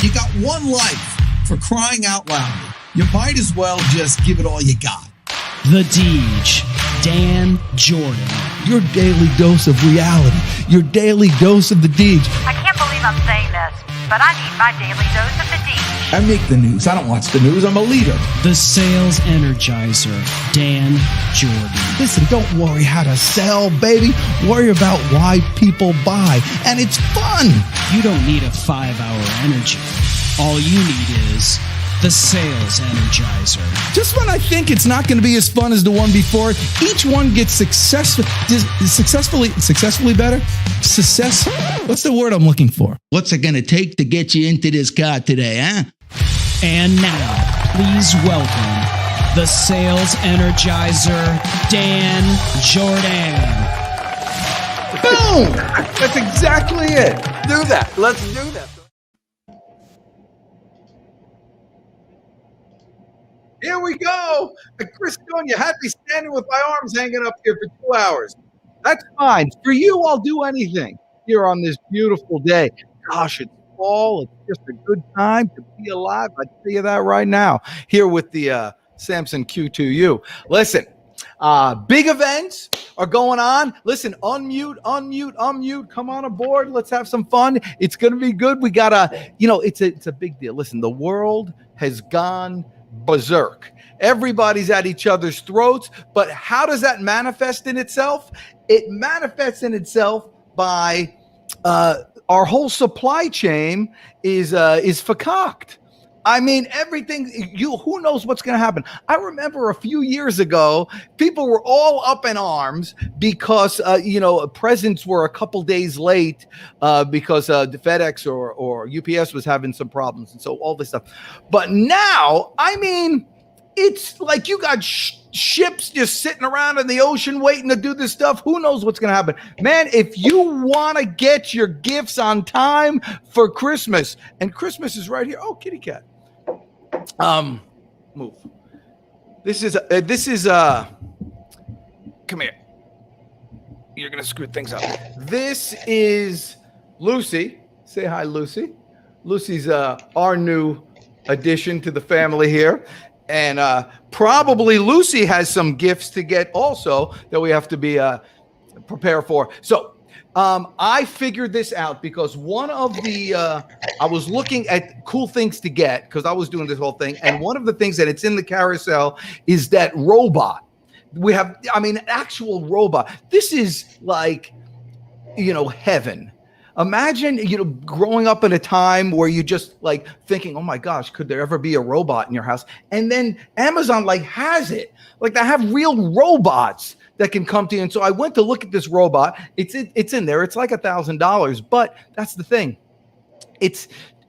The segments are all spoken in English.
You got one life, for crying out loud. You might as well just give it all you got. The Deej, Dan Jordan. Your daily dose of reality. Your daily dose of the Deej. I can't believe I'm saying this, but I need my daily dose of the Deej. I make the news. I don't watch the news. I'm a leader. The Sales Energizer, Dan Jordan. Listen, don't worry how to sell, baby. Worry about why people buy. And it's fun. You don't need a 5-hour energy. All you need is the Sales Energizer. Just when I think it's not going to be as fun as the one before, each one gets successfully better. What's the word I'm looking for? What's it going to take to get you into this car today, huh? And now, please welcome the Sales Energizer, Dan Jordan. Boom! That's exactly it. Do that. Let's do that. Here we go. Chris Dunya had me standing with my arms hanging up here for 2 hours. That's fine. For you, I'll do anything here on this beautiful day. Gosh, it's fall. It's just a good time to be alive. I tell you that right now. Here with the Samsung Q2U. Listen, big events are going on. Listen, unmute. Come on aboard. Let's have some fun. It's going to be good. We got it's a big deal. Listen, the world has gone berserk. Everybody's at each other's throats, but how does that manifest in itself? It manifests in itself by our whole supply chain is fakaked. I mean, everything, who knows what's going to happen? I remember a few years ago, people were all up in arms because, presents were a couple days late because the FedEx or UPS was having some problems. And so all this stuff. But now, I mean, it's like you got ships just sitting around in the ocean waiting to do this stuff. Who knows what's going to happen? Man, if you want to get your gifts on time for Christmas, and Christmas is right here. Oh, kitty cat. Move. This is come here. You're going to screw things up. This is Lucy. Say hi, Lucy. Lucy's our new addition to the family here. And probably Lucy has some gifts to get also that we have to be prepared for. So I figured this out because one of the I was looking at cool things to get because I was doing this whole thing. And one of the things that it's in the carousel is that robot. We have, an actual robot. This is like, heaven. Imagine, growing up in a time where you just like thinking, oh my gosh, could there ever be a robot in your house? And then Amazon has it. Like they have real robots that can come to you. And so I went to look at this robot. It's in there. It's like $1,000, but that's the thing.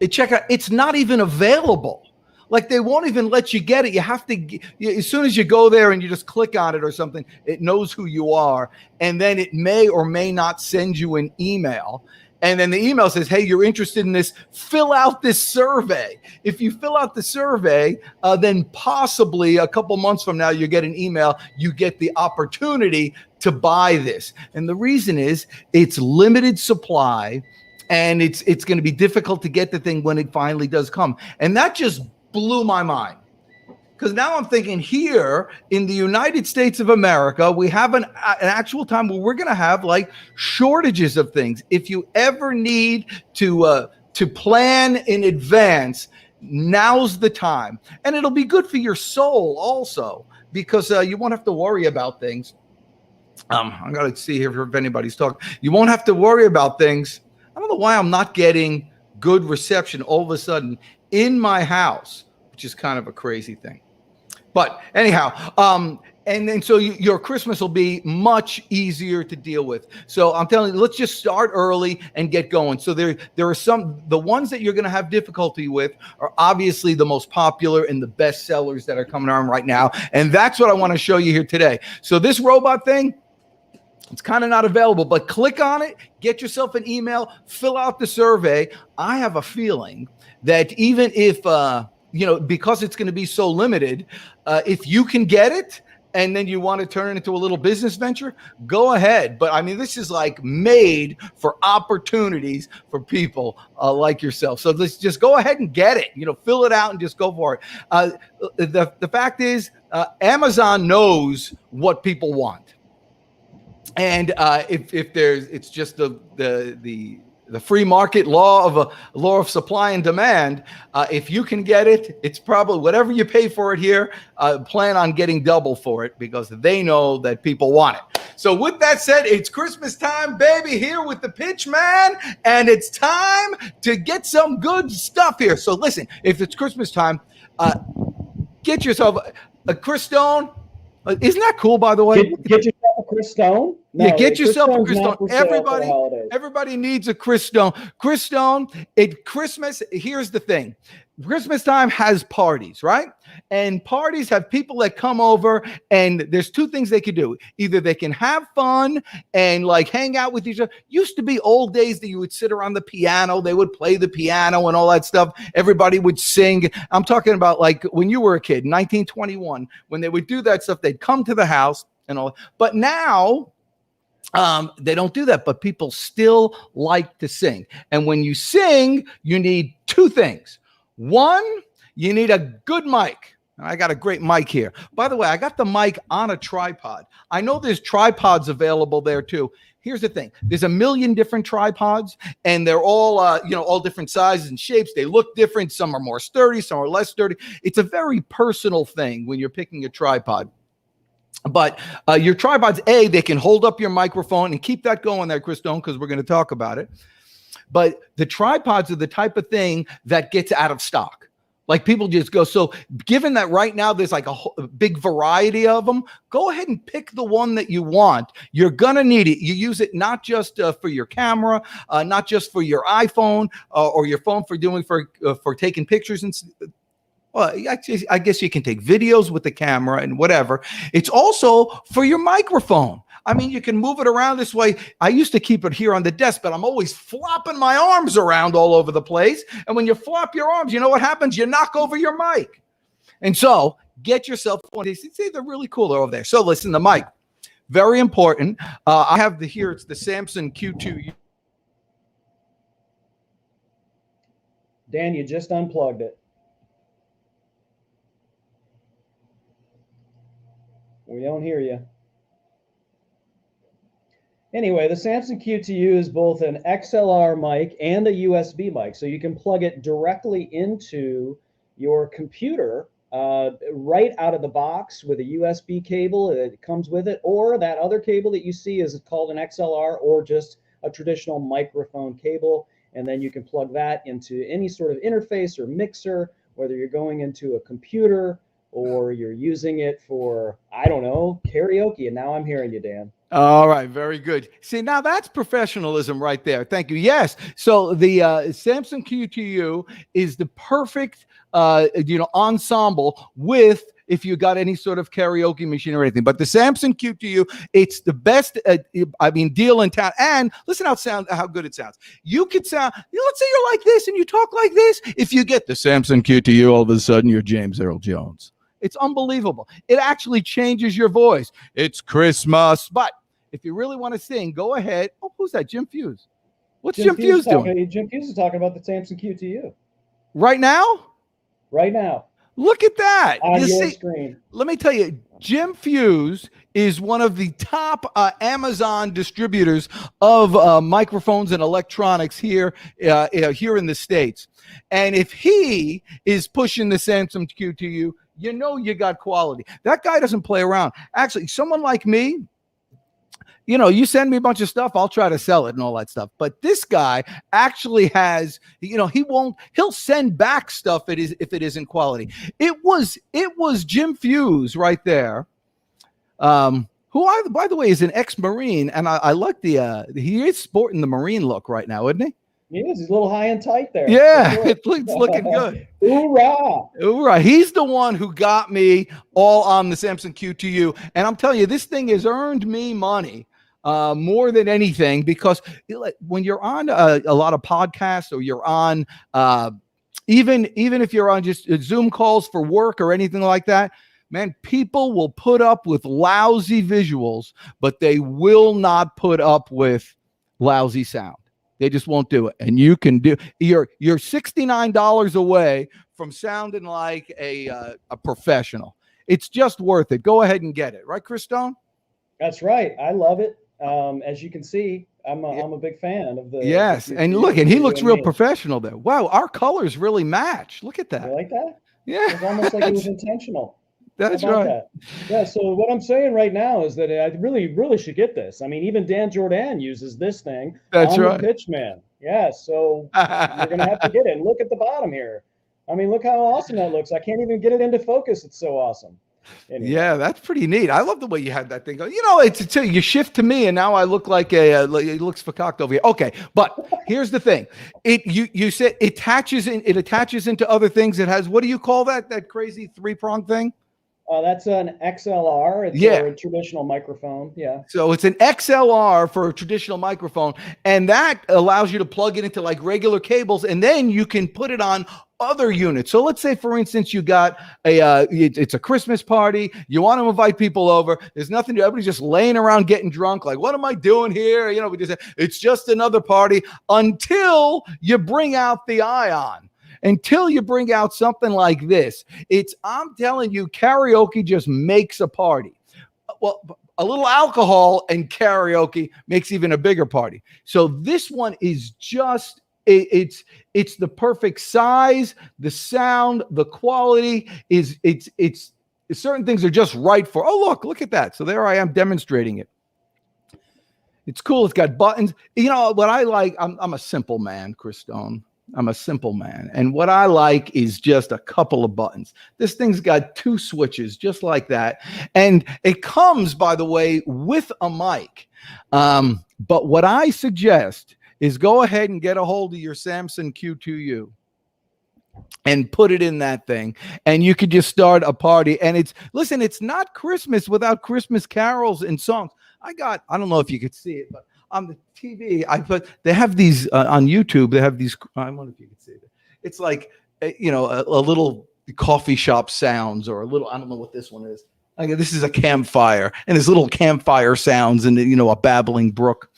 Check out. It's not even available. Like they won't even let you get it. You have to, as soon as you go there and you just click on it or something, it knows who you are. And then it may or may not send you an email. And then the email says, hey, you're interested in this, fill out this survey. If you fill out the survey, then possibly a couple months from now, you get an email, you get the opportunity to buy this. And the reason is it's limited supply and it's going to be difficult to get the thing when it finally does come. And that just blew my mind. Because now I'm thinking here in the United States of America, we have an actual time where we're going to have like shortages of things. If you ever need to plan in advance, now's the time. And it'll be good for your soul also, because you won't have to worry about things. I'm going to see here if anybody's talking. You won't have to worry about things. I don't know why I'm not getting good reception all of a sudden in my house, which is kind of a crazy thing. But anyhow, and then so your Christmas will be much easier to deal with. So I'm telling you, let's just start early and get going. So there are the ones that you're going to have difficulty with are obviously the most popular and the best sellers that are coming on right now. And that's what I want to show you here today. So this robot thing, it's kind of not available, but click on it, get yourself an email, fill out the survey. I have a feeling that even if, because it's going to be so limited, if you can get it, and then you want to turn it into a little business venture, go ahead. But I mean, this is like made for opportunities for people like yourself. So let's just go ahead and get it, fill it out and just go for it. The fact is, Amazon knows what people want. And if there's, it's just the free market law of supply and demand. If you can get it, it's probably whatever you pay for it here, plan on getting double for it because they know that people want it. So with that said, it's Christmas time, baby, here with the pitch man, and it's time to get some good stuff here. So listen, if it's Christmas time, get yourself a Chris Stone. Isn't that cool, by the way? Get yourself a Chris Stone. No, yeah, get yourself a Chris Stone's Stone. Everybody needs a Chris Stone. Chris Stone, at Christmas, here's the thing. Christmas time has parties, right? And parties have people that come over, and there's two things they could do. Either they can have fun and like hang out with each other. Used to be old days that you would sit around the piano. They would play the piano and all that stuff. Everybody would sing. I'm talking about like when you were a kid, 1921, when they would do that stuff, they'd come to the house and all. But now, they don't do that, but people still like to sing. And when you sing, you need two things. One, you need a good mic. I got a great mic here. By the way, I got the mic on a tripod. I know there's tripods available there too. Here's the thing. There's a million different tripods, and they're all, all different sizes and shapes. They look different. Some are more sturdy, some are less sturdy. It's a very personal thing when you're picking a tripod. But your tripods, they can hold up your microphone and keep that going there, Chris Stone, because we're going to talk about it. But the tripods are the type of thing that gets out of stock. Like people just go. So given that right now there's like a big variety of them, go ahead and pick the one that you want. You're going to need it. You use it not just for your camera, not just for your iPhone or your phone for taking pictures and well, I guess you can take videos with the camera and whatever. It's also for your microphone. I mean, you can move it around this way. I used to keep it here on the desk, but I'm always flopping my arms around all over the place. And when you flop your arms, you know what happens? You knock over your mic. And so get yourself one. See, they're really cool over there. So listen, the mic, very important. I have here, it's the Samson Q2. Dan, you just unplugged it. We don't hear you. Anyway, the Samson Q2U is both an XLR mic and a USB mic. So you can plug it directly into your computer right out of the box with a USB cable that comes with it, or that other cable that you see is called an XLR, or just a traditional microphone cable. And then you can plug that into any sort of interface or mixer, whether you're going into a computer or you're using it for, I don't know, karaoke. And now I'm hearing you, Dan. All right, very good. See, now that's professionalism right there. Thank you. Yes. So the Samson Q2U is the perfect, ensemble with, if you got any sort of karaoke machine or anything. But the Samson Q2U, it's the best, deal in town. And listen how good it sounds. You could sound, let's say you're like this and you talk like this. If you get the Samson Q2U, all of a sudden you're James Earl Jones. It's unbelievable. It actually changes your voice. It's Christmas. But if you really want to sing, go ahead. Oh, who's that? Jim Fuse. What's Jim Fuse doing? Jim Fuse is talking about the Samson Q2U. Right now? Right now. Look at that. On your screen. Let me tell you, Jim Fuse is one of the top Amazon distributors of microphones and electronics here in the States. And if he is pushing the Samson Q2U, you got quality. That guy doesn't play around. Actually, someone like me, you know, you send me a bunch of stuff, I'll try to sell it and all that stuff. But this guy actually has, you know, he'll send back stuff if it isn't quality. It was Jim Fuse right there. Who, by the way, is an ex-Marine, and I like he is sporting the Marine look right now, isn't he? He is. He's a little high and tight there. Yeah, it's looking good. Hoorah! Hoorah. He's the one who got me all on the Samson Q2U. And I'm telling you, this thing has earned me money more than anything, because when you're on a lot of podcasts, or you're on even if you're on just Zoom calls for work or anything like that, man, people will put up with lousy visuals, but they will not put up with lousy sound. They just won't do it. And you can do, you're $69 away from sounding like a professional. It's just worth it. Go ahead and get it. Right, Chris Stone? That's right. I love it. As you can see, I'm a big fan of the. Yes. And look, and he looks real professional there. Wow. Our colors really match. Look at that. You like that? Yeah. It's almost like it was intentional. That's right. That? Yeah. So what I'm saying right now is that I really should get this. I mean, even Dan Jordan uses this thing. That's right. The Pitchman. Yeah. So you're gonna have to get it. And look at the bottom here. I mean, look how awesome that looks. I can't even get it into focus. It's so awesome. Anyway. Yeah, that's pretty neat. I love the way you had that thing go. You know, it's you shift to me, and now I look like it looks fakaked over here. Okay, but here's the thing. You said it attaches into other things. It has, what do you call that crazy 3-prong thing? That's an XLR. It's a traditional microphone. Yeah. So it's an XLR for a traditional microphone, and that allows you to plug it into like regular cables, and then you can put it on other units. So let's say, for instance, you got it's a Christmas party. You want to invite people over. There's nothing to, everybody's just laying around getting drunk. Like, what am I doing here? You know, it's just another party until you bring out the Ion. Until you bring out something like this. I'm telling you, karaoke just makes a party. Well, a little alcohol and karaoke makes even a bigger party. So this one is just, it's the perfect size, the sound, the quality is, it's certain things are just right for, look at that. So there I am demonstrating it. It's cool. It's got buttons. You know what I like? I'm a simple man, Chris Stone. I'm a simple man. And what I like is just a couple of buttons. This thing's got 2 switches just like that. And it comes, by the way, with a mic. But what I suggest is go ahead and get a hold of your Samson Q2U and put it in that thing. And you could just start a party. And it's not Christmas without Christmas carols and songs. I don't know if you could see it, but on the TV, they have these on YouTube. They have these. I wonder if you can see it. It's like a little coffee shop sounds, or a little. I don't know what this one is. This is a campfire, and there's little campfire sounds, and a babbling brook.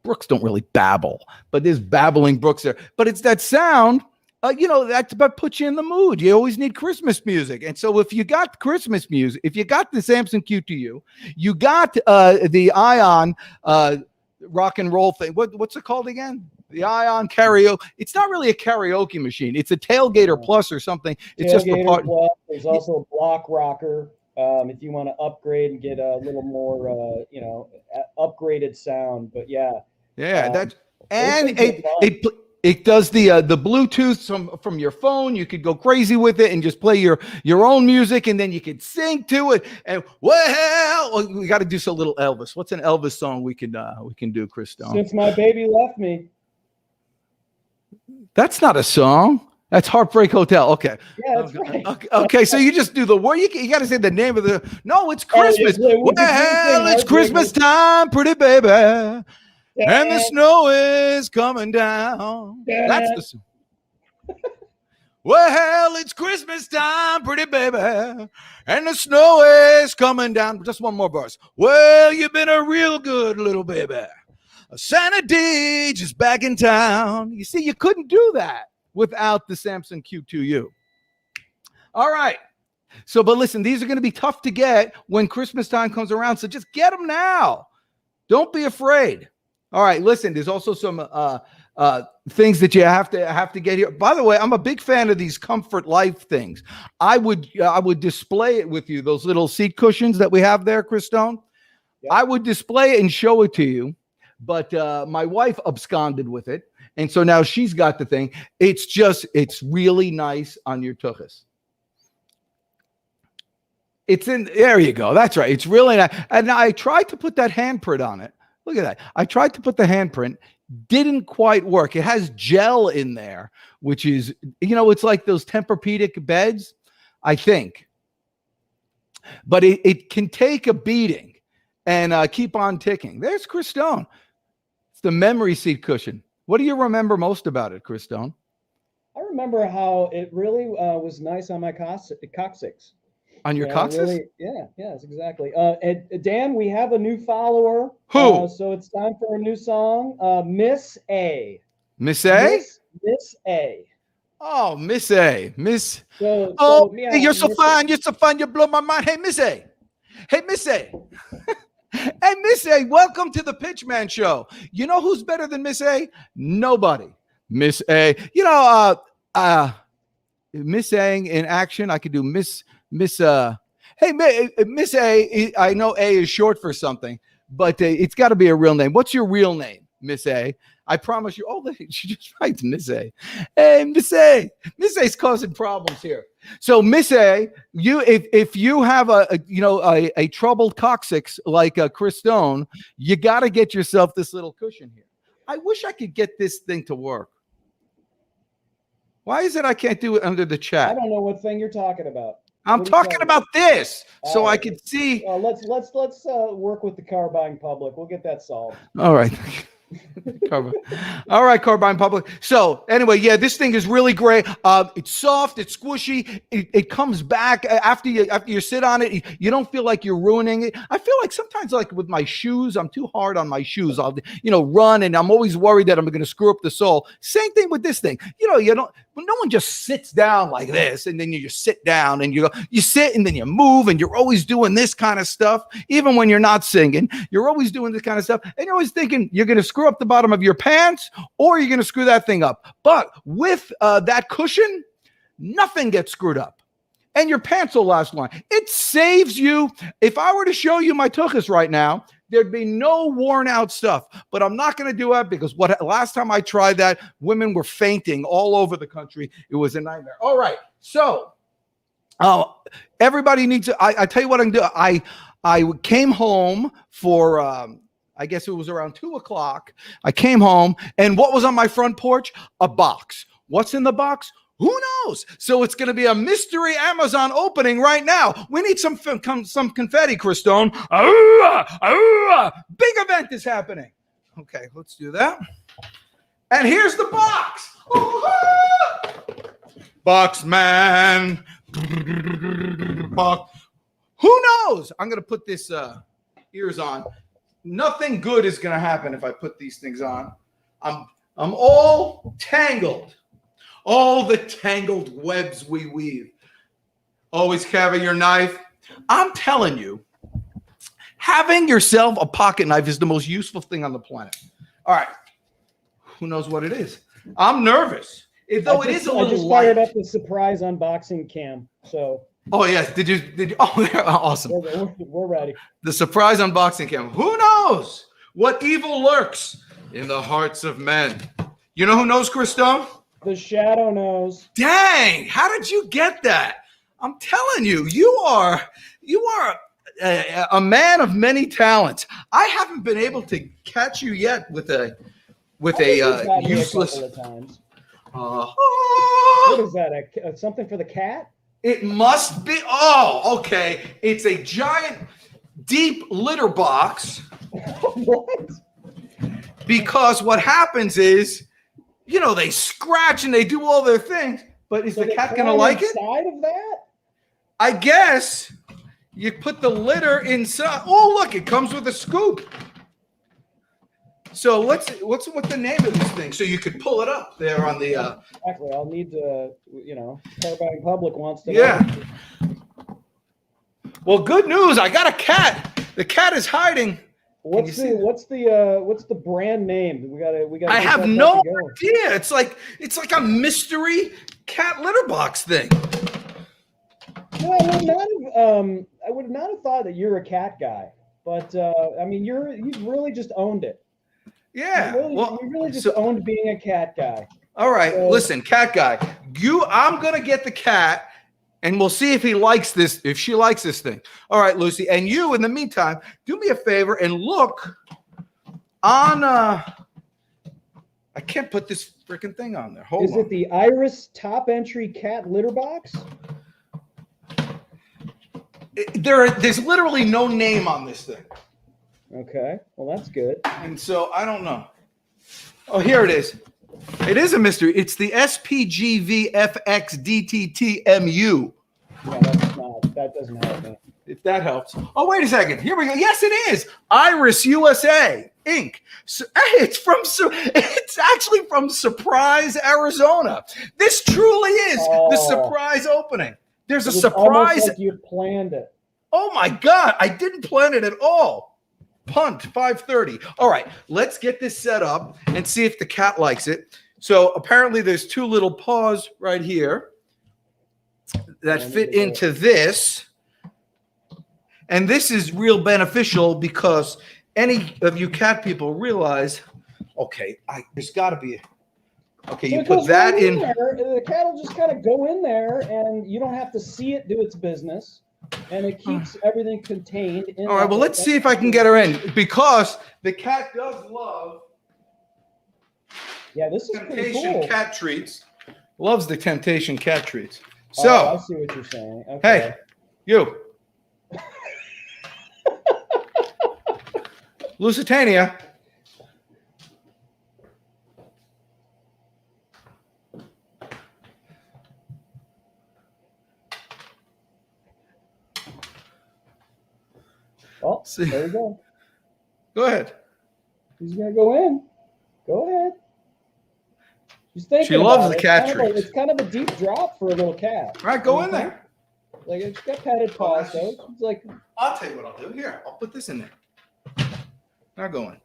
Brooks don't really babble, but there's babbling brooks there. But it's that sound. That's about put you in the mood. You always need Christmas music. And so if you got Christmas music, if you got the Samson Q2U, you got the Ion rock and roll thing. What's it called again? The Ion karaoke. It's not really a karaoke machine. It's a Tailgater Plus or something. It's just a part. Plus. There's also a block rocker. If you want to upgrade and get a little more, upgraded sound. But yeah. Yeah, it does the Bluetooth from your phone. You could go crazy with it and just play your own music, and then you could sing to it. And we got to do a little Elvis. What's an Elvis song we can do, Chris Stone? Since My Baby Left Me. That's not a song. That's Heartbreak Hotel. Okay. Yeah, that's right. Okay, so you just do the word. You got to say the name of the. No, it's Christmas. It's Christmas time, pretty baby. And the snow is coming down. That's the song. Well, it's Christmas time, pretty baby. And the snow is coming down. Just one more verse. Well, you've been a real good little baby. Santa D just back in town. You see, you couldn't do that without the Samson Q2U. All right. So, but listen, these are going to be tough to get when Christmas time comes around. So just get them now. Don't be afraid. All right, listen, there's also some things that you have to get here. By the way, I'm a big fan of these Comfort Life things. I would display it with you, those little seat cushions that we have there, Chris Stone. Yep. I would display it and show it to you, but my wife absconded with it. And so now she's got the thing. It's really nice on your tuchus. There you go. That's right. It's really nice. And I tried to put that handprint on it. Look at that. I tried to put the handprint. Didn't quite work. It has gel in there, which is, it's like those Tempur-Pedic beds, I think. But it can take a beating and keep on ticking. There's Chris Stone. It's the memory seat cushion. What do you remember most about it, Chris Stone? I remember how it really was nice on my coccyx. On your coccyx? Really, yes, exactly. And Dan, we have a new follower. Who? So it's time for a new song. Miss A. Miss A? Miss A. Oh, Miss A. Miss. Yeah, you're so fine. You're so fine. You blow my mind. Hey, Miss A. Hey, Miss A. Hey, Miss A, welcome to the Pitchman Show. You know who's better than Miss A? Nobody. Miss A. Miss A in action. I could do Miss hey, Miss A. I know A is short for something, but it's got to be a real name. What's your real name, Miss A? I promise you. Oh, she just writes Miss A. Hey, Miss A. Miss A's causing problems here. So, Miss A, if you have a troubled coccyx like Chris Stone, you got to get yourself this little cushion here. I wish I could get this thing to work. Why is it I can't do it under the chat? I don't know what thing you're talking about. I'm talking about this, so I can see. Let's work with the car buying public. We'll get that solved. All right. All right, Carbine Public. So anyway, this thing is really great. It's soft, it's squishy. It comes back after you sit on it. You don't feel like you're ruining it. I feel like sometimes, like with my shoes, I'm too hard on my shoes. I'll run, and I'm always worried that I'm going to screw up the sole. Same thing with this thing. No one just sits down like this, and then you just sit down and you sit and then you move, and you're always doing this kind of stuff. Even when you're not singing, you're always doing this kind of stuff, and you're always thinking you're going to screw up the bottom of your pants, or you're going to screw that thing up. But with that cushion, nothing gets screwed up, and your pants will last long. It saves you. If I were to show you my tuchus right now, there'd be no worn out stuff, but I'm not going to do it because last time I tried that, women were fainting all over the country. It was a nightmare. All right. So everybody needs to, I tell you what I'm doing. I came home for, I guess it was around 2:00. I came home, and what was on my front porch? A box. What's in the box? Who knows? So it's going to be a mystery Amazon opening right now. We need some confetti, Chris Stone. Big event is happening. Okay, let's do that. And here's the box. Box man. Box. Who knows? I'm going to put this ears on. Nothing good is going to happen if I put these things on. I'm all tangled. All the tangled webs we weave. Always carry your knife. I'm telling you, having yourself a pocket knife is the most useful thing on the planet. All right. Who knows what it is? I'm nervous. Though it is a little I just fired up the surprise unboxing cam. So. Oh, yes. Did you? Oh, awesome. We're ready. The surprise unboxing cam. Who knows what evil lurks in the hearts of men? You know who knows, Chris Stone? The shadow knows. Dang, how did you get that? I'm telling you, you are a man of many talents. I haven't been able to catch you yet with a useless. A couple of times. What What is that? Something for the cat? It must be. Oh, okay. It's a giant, deep litter box. What? Because what happens is, they scratch and they do all their things, but is the cat going to like it? Inside of that? I guess you put the litter inside. Oh, look, it comes with a scoop. So what's the name of this thing? So you could pull it up there on the. Exactly. I'll need to, Carbine Public wants to. Yeah. Know. Well, good news. I got a cat. The cat is hiding. What's the brand name? We got. I have no idea. It's like a mystery cat litter box thing. No, I would not have thought that you're a cat guy. But I mean, you've really just owned it. Yeah. You really just owned being a cat guy. All right. So, listen, cat guy. I'm gonna get the cat, and we'll see if he likes this. If she likes this thing. All right, Lucy. And you, in the meantime, do me a favor and look on. I can't put this freaking thing on there. Hold on. Is it the Iris top entry cat litter box? There's literally no name on this thing. Okay, well that's good. And so I don't know. Oh, here it is. It is a mystery. It's the SPGVFXDTTMU. Yeah, that's not. That doesn't help me. If that helps. Oh, wait a second. Here we go. Yes, it is. Iris USA Inc. So, hey, it's actually from Surprise, Arizona. This truly is the surprise opening. There's a surprise. Like you planned it. Oh my God. I didn't plan it at all. Punt 5:30. All right, let's get this set up and see if the cat likes it. So apparently there's two little paws right here that fit into this. And this is real beneficial because any of you cat people realize, okay, there's got to be. Okay, so you put that in. There, the cat will just kind of go in there, and you don't have to see it do its business, and it keeps everything contained. All right, well, let's see if I can get her in because the cat does love. Yeah, this is pretty cool. Temptation cat treats. Loves the temptation cat treats. Oh, So I see what you're saying. Okay. Hey, you. Lusitania. Oh, there you go. Go ahead. He's gonna go in. Go ahead. She's thinking. She loves the it. cat treats. It's kind of a deep drop for a little cat. All right, go in there. Like it's got padded paws, though. It's like. I'll tell you what I'll do. Here, I'll put this in there. Now go in.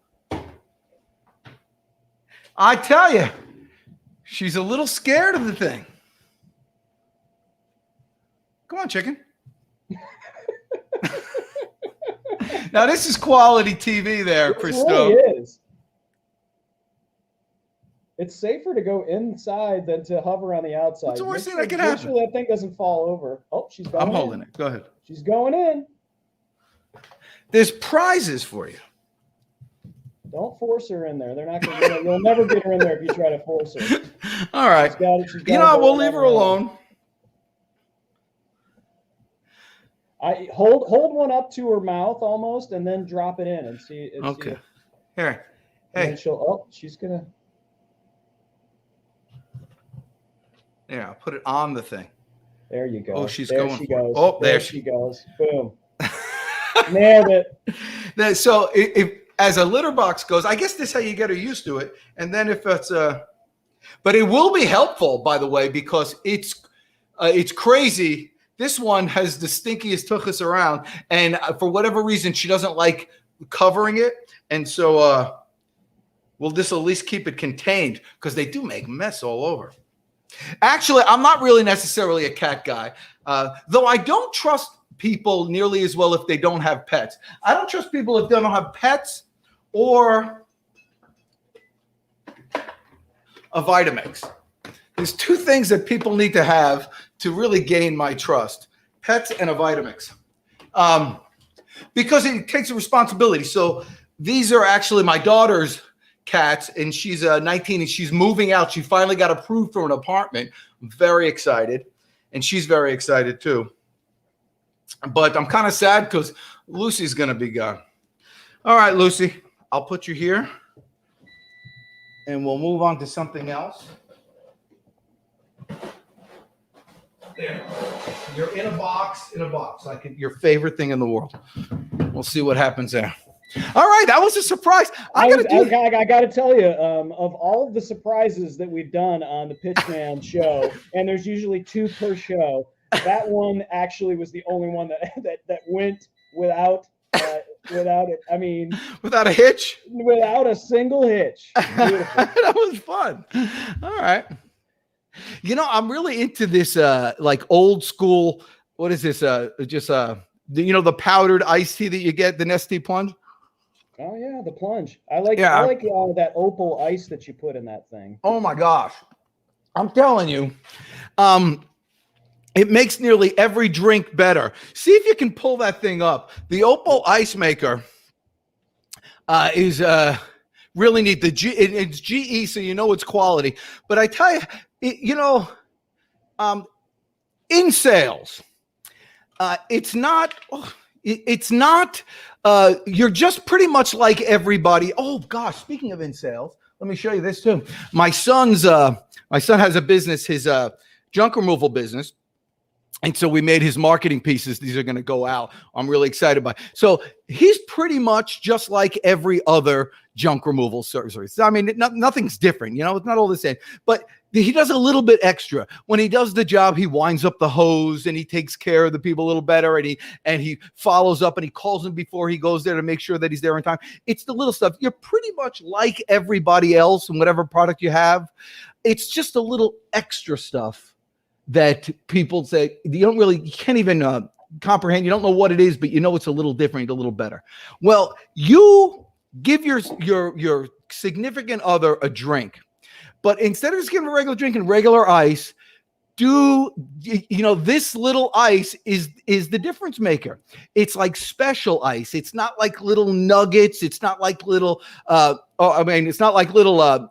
I tell you, she's a little scared of the thing. Come on, chicken. Now this is quality TV there, Christo. It really is. It's safer to go inside than to hover on the outside. What's the worst thing that could happen? That thing doesn't fall over. Oh, she's going in. I'm holding it. Go ahead. She's going in. There's prizes for you. Don't force her in there. They're not going to. You'll never get her in there if you try to force her. All right. You know, we'll leave her alone. I hold one up to her mouth almost, and then drop it in and see. Okay. See Here. and Hey. She's gonna. Yeah, I'll put it on the thing. There you go. Oh, she's there going. She goes. Oh, there she goes. Boom. Nailed it. So if as a litter box goes, I guess this is how you get her used to it. And then if it's but it will be helpful, by the way, because it's crazy. This one has the stinkiest tuchus around, and for whatever reason, she doesn't like covering it, and so we'll just at least keep it contained because they do make mess all over. Actually, I'm not really necessarily a cat guy, though I don't trust people nearly as well if they don't have pets. I don't trust people if they don't have pets or a Vitamix. There's two things that people need to have to really gain my trust: pets and a Vitamix, because it takes a responsibility. So these are actually my daughter's cats, and she's 19 and she's moving out. She finally got approved for an apartment. I'm very excited, and she's very excited too. But I'm kind of sad because Lucy's going to be gone. All right, Lucy, I'll put you here, and we'll move on to something else. There. You're in a box, like your favorite thing in the world. We'll see what happens there. All right, that was a surprise. I got to tell you, of all of the surprises that we've done on the Pitchman show, and there's usually 2 per show, that one actually was the only one that went without it. I mean, without a hitch, without a single hitch. That was fun. All right. You know, I'm really into this like old school. What is this? the powdered iced tea that you get, the Nestea Plunge. Oh yeah, the plunge. I like that opal ice that you put in that thing. Oh my gosh, I'm telling you, it makes nearly every drink better. See if you can pull that thing up. The opal ice maker is really neat. It's GE, so you know it's quality. But I tell you, in sales, it's not. You're just pretty much like everybody. Oh gosh, speaking of in sales, let me show you this too. My son has a business, his junk removal business. And so we made his marketing pieces. These are going to go out. I'm really excited by it. So he's pretty much just like every other junk removal service. I mean, nothing's different. It's not all the same. But he does a little bit extra. When he does the job, he winds up the hose and he takes care of the people a little better. And he follows up and he calls them before he goes there to make sure that he's there on time. It's the little stuff. You're pretty much like everybody else in whatever product you have. It's just a little extra stuff that people say you can't even comprehend. You don't know what it is, but it's a little different, a little better. Well, you give your significant other a drink, but instead of just giving a regular drink and regular ice, this little ice is the difference maker. It's like special ice. It's not like little nuggets. It's not like little it's not like little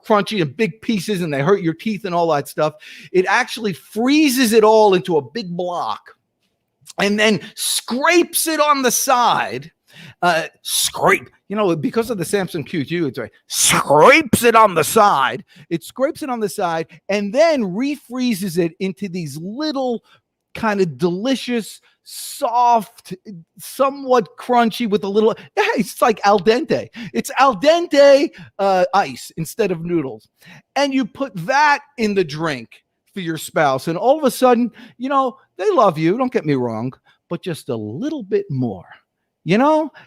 crunchy and big pieces and they hurt your teeth and all that stuff. It actually freezes it all into a big block and then scrapes it on the side. Because of the Samsung Q2, it's right. Scrapes it on the side. It scrapes it on the side and then refreezes it into these little kind of delicious, soft, somewhat crunchy with a little, it's like al dente. It's al dente ice instead of noodles. And you put that in the drink for your spouse. And all of a sudden, they love you. Don't get me wrong, but just a little bit more.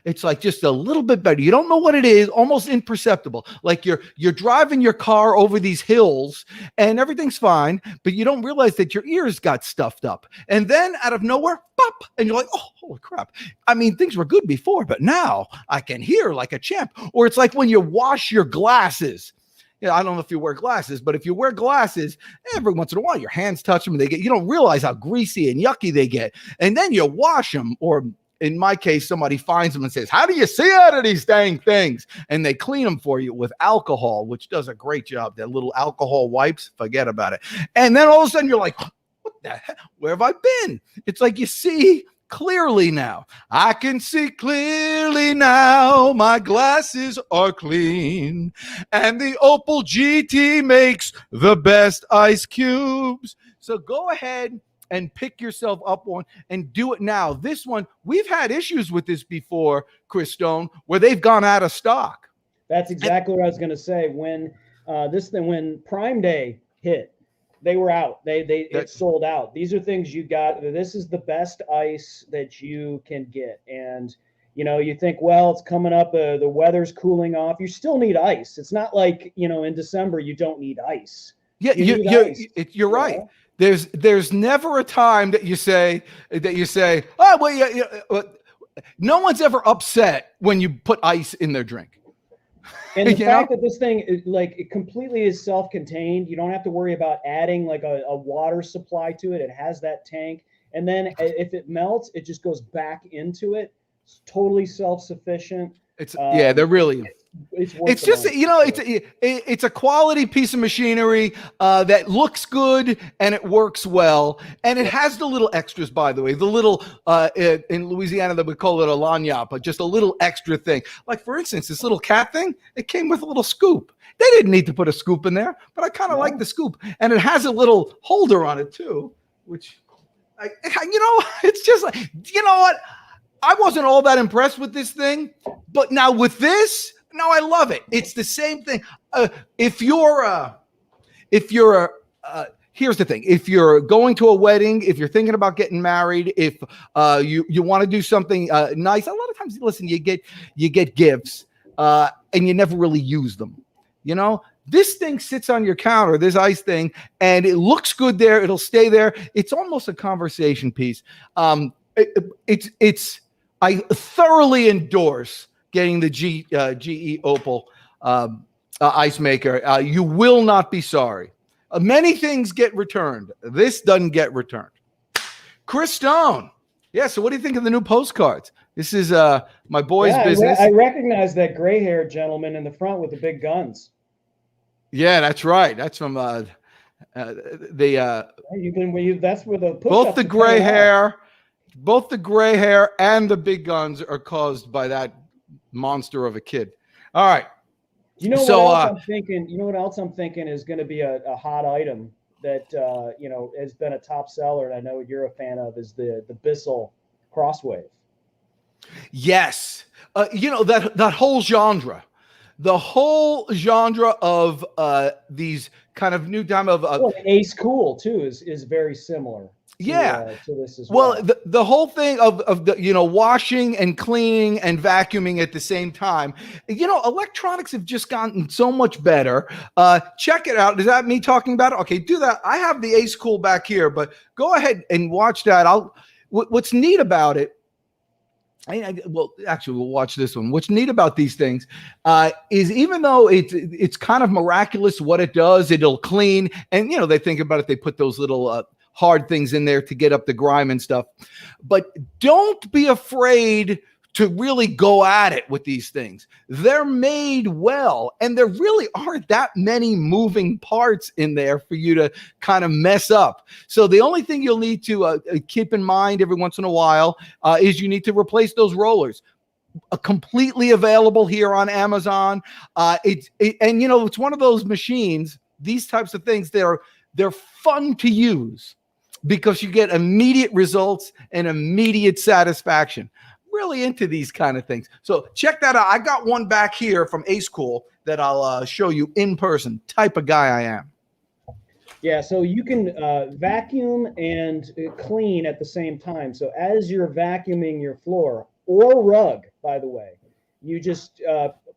It's like just a little bit better. You don't know what it is, almost imperceptible. Like you're driving your car over these hills and everything's fine, but you don't realize that your ears got stuffed up. And then out of nowhere, pop, and you're like, oh, holy crap. I mean, things were good before, but now I can hear like a champ. Or it's like when you wash your glasses. I don't know if you wear glasses, but if you wear glasses, every once in a while, your hands touch them and you don't realize how greasy and yucky they get. And then you wash them, or in my case, somebody finds them and says, how do you see out of these dang things? And they clean them for you with alcohol, which does a great job. That little alcohol wipes, forget about it. And then all of a sudden you're like, what the heck? Where have I been? It's like you see clearly now. I can see clearly now. My glasses are clean. And the Opal GT makes the best ice cubes. So go ahead and pick yourself up one and do it now. This one, we've had issues with this before, Chris Stone, where they've gone out of stock. That's exactly what I was going to say. When when Prime Day hit, they were out. It sold out. These are things you got. This is the best ice that you can get. And you think, well, it's coming up. The weather's cooling off. You still need ice. It's not like in December you don't need ice. Yeah, you're right. There's never a time that you say, oh, well, yeah. No one's ever upset when you put ice in their drink. And the fact that this thing is it completely is self-contained, you don't have to worry about adding like a water supply to it. It has that tank. And then if it melts, it just goes back into it. It's totally self-sufficient. They're really. It's just it's a quality piece of machinery that looks good and it works well, and it has the little extras. By the way, the little in Louisiana that we call it a lanyapa, just a little extra thing. Like for instance, this little cat thing, it came with a little scoop. They didn't need to put a scoop in there, but I kind of like the scoop, and it has a little holder on it too, which it's just like what. I wasn't all that impressed with this thing, but now with this, now I love it. It's the same thing. Here's the thing. If you're going to a wedding, if you're thinking about getting married, if you want to do something nice, a lot of times, listen, you get gifts and you never really use them. This thing sits on your counter, this ice thing, and it looks good there. It'll stay there. It's almost a conversation piece. I thoroughly endorse getting the GE Opal ice maker. You will not be sorry. Many things get returned. This doesn't get returned. Chris Stone. Yeah, so what do you think of the new postcards? This is my boy's business. I recognize that gray-haired gentleman in the front with the big guns. Yeah, that's right. That's from that's where the both the gray hair, both the gray hair and the big guns are caused by that monster of a kid. All right. You know what else I'm thinking? You know what else I'm thinking is going to be a hot item that has been a top seller, and I know you're a fan of, is the Bissell Crosswave. Yes, that whole genre, the whole genre of these kind of new time of Ace Cool too is very similar. To this as well. Well, the whole thing of the washing and cleaning and vacuuming at the same time. Electronics have just gotten so much better. Check it out. Is that me talking about it? Okay, do that. I have the Ace Cool back here, but go ahead and watch that. What's neat about it. Well, actually, we'll watch this one. What's neat about these things is even though it's kind of miraculous what it does, it'll clean. And they think about it. They put those little hard things in there to get up the grime and stuff. But don't be afraid to really go at it with these things. They're made well, and there really aren't that many moving parts in there for you to kind of mess up. So the only thing you'll need to keep in mind every once in a while is you need to replace those rollers. Completely available here on Amazon. It's one of those machines, these types of things, they're fun to use because you get immediate results and immediate satisfaction. Really into these kind of things. So check that out. I got one back here from Ace Cool that I'll show you in person. Type of guy I am. Yeah, so you can vacuum and clean at the same time. So as you're vacuuming your floor or rug, by the way, you just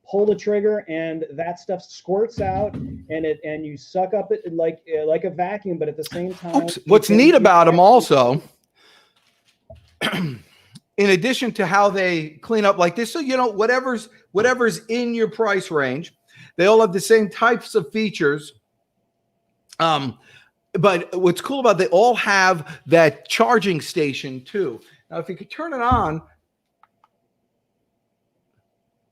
pull the trigger and that stuff squirts out and you suck up it like a vacuum, but at the same time. What's neat about them also, in addition to how they clean up like this, so whatever's in your price range, they all have the same types of features. But what's cool about they all have that charging station too. Now, if you could turn it on.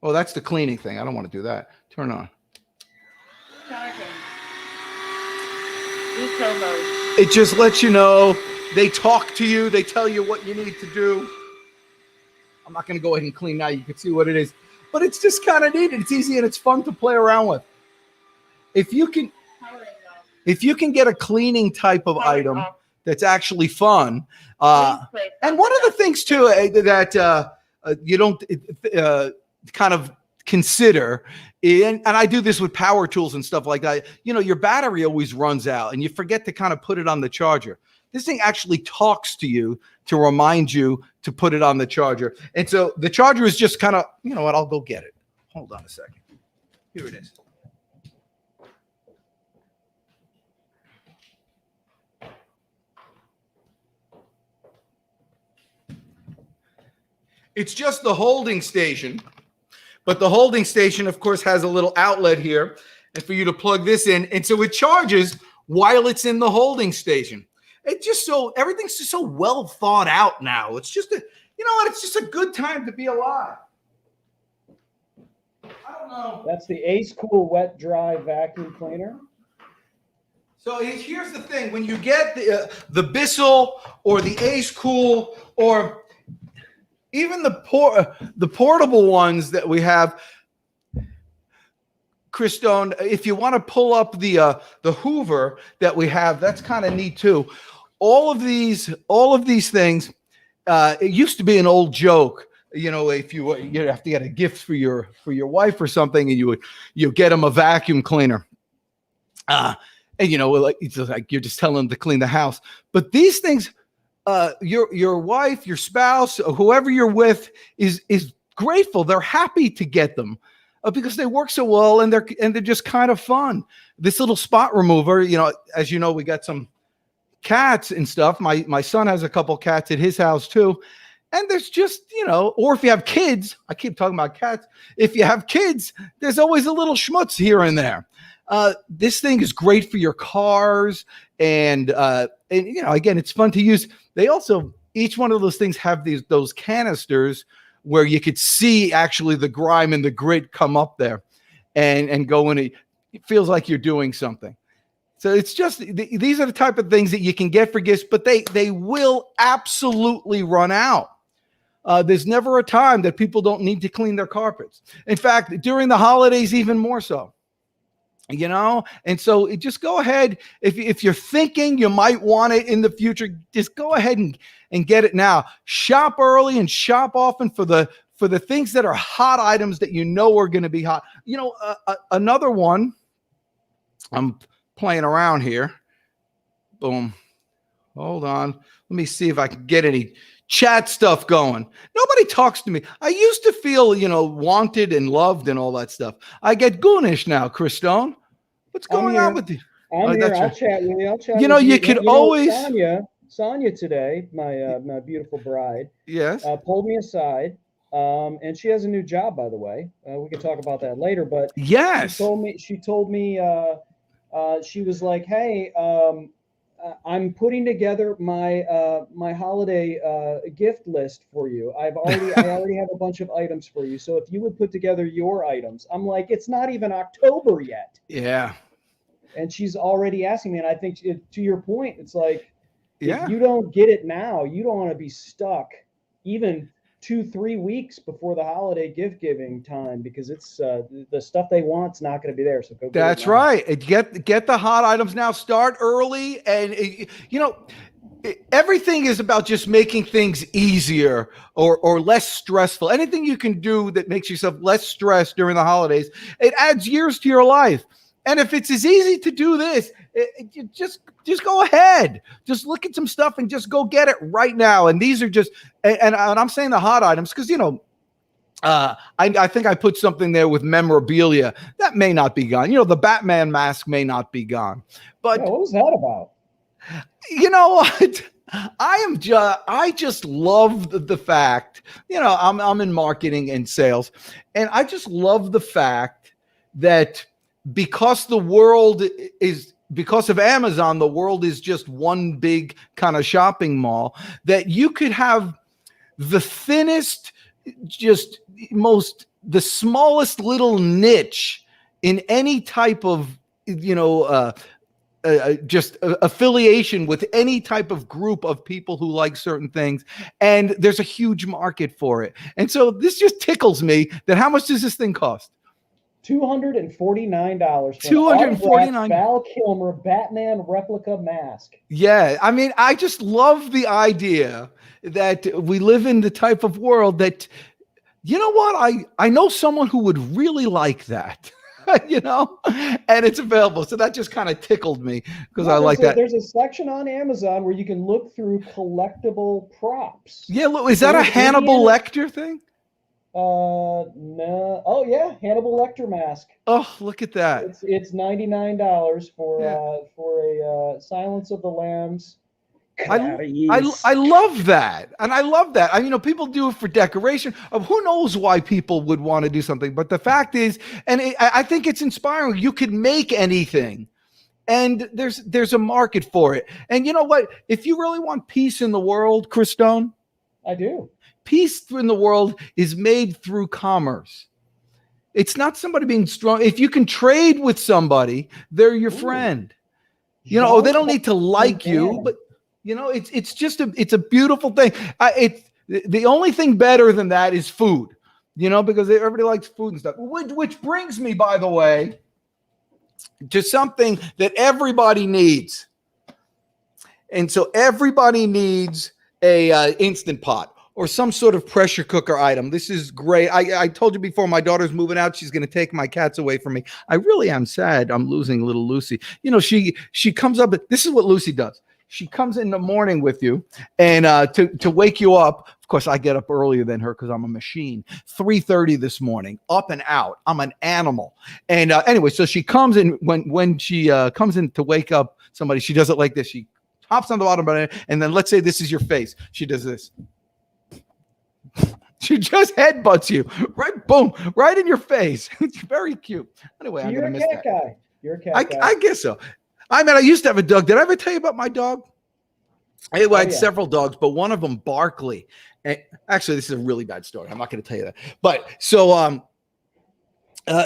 Oh, that's the cleaning thing. I don't want to do that. Turn it on. It just lets you know. They talk to you. They tell you what you need to do. I'm not going to go ahead and clean now. You can see what it is. But it's just kind of neat. It's easy and it's fun to play around with. If you can get a cleaning type of item that's actually fun. And one of the things, too, that you don't kind of consider, and I do this with power tools and stuff like that, your battery always runs out and you forget to kind of put it on the charger. This thing actually talks to you to remind you to put it on the charger. And so the charger is just kind of, you know what, I'll go get it. Hold on a second. Here it is. It's just the holding station, but the holding station, of course, has a little outlet here and for you to plug this in. And so it charges while it's in the holding station. It's just everything's just so well thought out now. It's just it's just a good time to be alive. I don't know. That's the Ace Cool Wet Dry Vacuum Cleaner. So here's the thing. When you get the Bissell or the Ace Cool or even the portable ones that we have, Chris Stone, if you want to pull up the Hoover that we have, that's kind of neat too. All of these things, it used to be an old joke. If you have to get a gift for your wife or something, and you get them a vacuum cleaner, and it's like you're just telling them to clean the house. But these things, your wife, your spouse, whoever you're with is grateful. They're happy to get them because they work so well and they're just kind of fun. This little spot remover, as you know, we got some cats and stuff. My son has a couple cats at his house too. And there's just, or if you have kids, I keep talking about cats. If you have kids, there's always a little schmutz here and there. This thing is great for your cars. And again, it's fun to use. They also, each one of those things have those canisters where you could see actually the grime and the grit come up there and go in. It feels like you're doing something. So it's just, these are the type of things that you can get for gifts, but they will absolutely run out. There's never a time that people don't need to clean their carpets. In fact, during the holidays, even more so. And so just go ahead. If you're thinking you might want it in the future, just go ahead and get it now. Shop early and shop often for the things that are hot items that are going to be hot. Another one, I'm playing around here. Boom. Hold on. Let me see if I can get any chat stuff going. Nobody talks to me. I used to feel, wanted and loved and all that stuff. I get goonish now, Christone. What's going on with you? I'm here. I'll chat with you. You could always. Sonia today, my beautiful bride. Yes. Pulled me aside, and she has a new job, by the way. We can talk about that later. But yes, she told me. She was like, "Hey, I'm putting together my holiday gift list for you. I already have a bunch of items for you. So if you would put together your items," I'm like, "It's not even October yet." Yeah. And she's already asking me, and I think to your point, it's like, yeah, if you don't get it now, you don't want to be stuck even 2-3 weeks before the holiday gift giving time, because it's the stuff they want's not going to be there. So go. That's right. Get the hot items now. Start early, and everything is about just making things easier or less stressful. Anything you can do that makes yourself less stressed during the holidays, it adds years to your life. And if it's as easy to do this, just go ahead. Just look at some stuff and just go get it right now. And these are just, and I'm saying the hot items because, I think I put something there with memorabilia that may not be gone. The Batman mask may not be gone. But what was that about? You know what? I just love the fact, I'm in marketing and sales, and I just love the fact that because of Amazon, the world is just one big kind of shopping mall, that you could have the thinnest, the smallest little niche in any type of, just affiliation with any type of group of people who like certain things. And there's a huge market for it. And so this just tickles me that how much does this thing cost? $249. $249. Val Kilmer Batman replica mask. Yeah. I mean, I just love the idea that we live in the type of world that, I know someone who would really like that. And it's available. So that just kind of tickled me because I like that. There's a section on Amazon where you can look through collectible props. Yeah, look, is that a Hannibal Lecter thing? No. Oh yeah, Hannibal Lecter mask. Oh, look at that. It's $99 for a Silence of the Lambs. I love that. And I love that. People do it for decoration. Who knows why people would want to do something. But the fact is, I think it's inspiring. You could make anything. And there's a market for it. And you know what? If you really want peace in the world, Christone. I do. Peace in the world is made through commerce. It's not somebody being strong. If you can trade with somebody, they're your friend. They don't need to like you, but it's just it's a beautiful thing. The only thing better than that is food, because everybody likes food and stuff. Which brings me, by the way, to something that everybody needs. And so everybody needs a Instant Pot or some sort of pressure cooker item. This is great. I told you before, my daughter's moving out. She's going to take my cats away from me. I really am sad. I'm losing little Lucy. She comes up. This is what Lucy does. She comes in the morning with you, and to wake you up. Of course, I get up earlier than her because I'm a machine. 3:30 this morning, up and out. I'm an animal. And anyway, so she comes in when she comes in to wake up somebody. She does it like this. She hops on the bottom banana, and then let's say this is your face. She does this. She just headbutts you, right? Boom, right in your face. It's very cute. Anyway, I'm gonna miss that. Guy. You're a cat guy. I guess so. I mean, I used to have a dog. Did I ever tell you about my dog? I had several dogs, but one of them, Barkley. And actually, this is a really bad story. I'm not going to tell you that. But so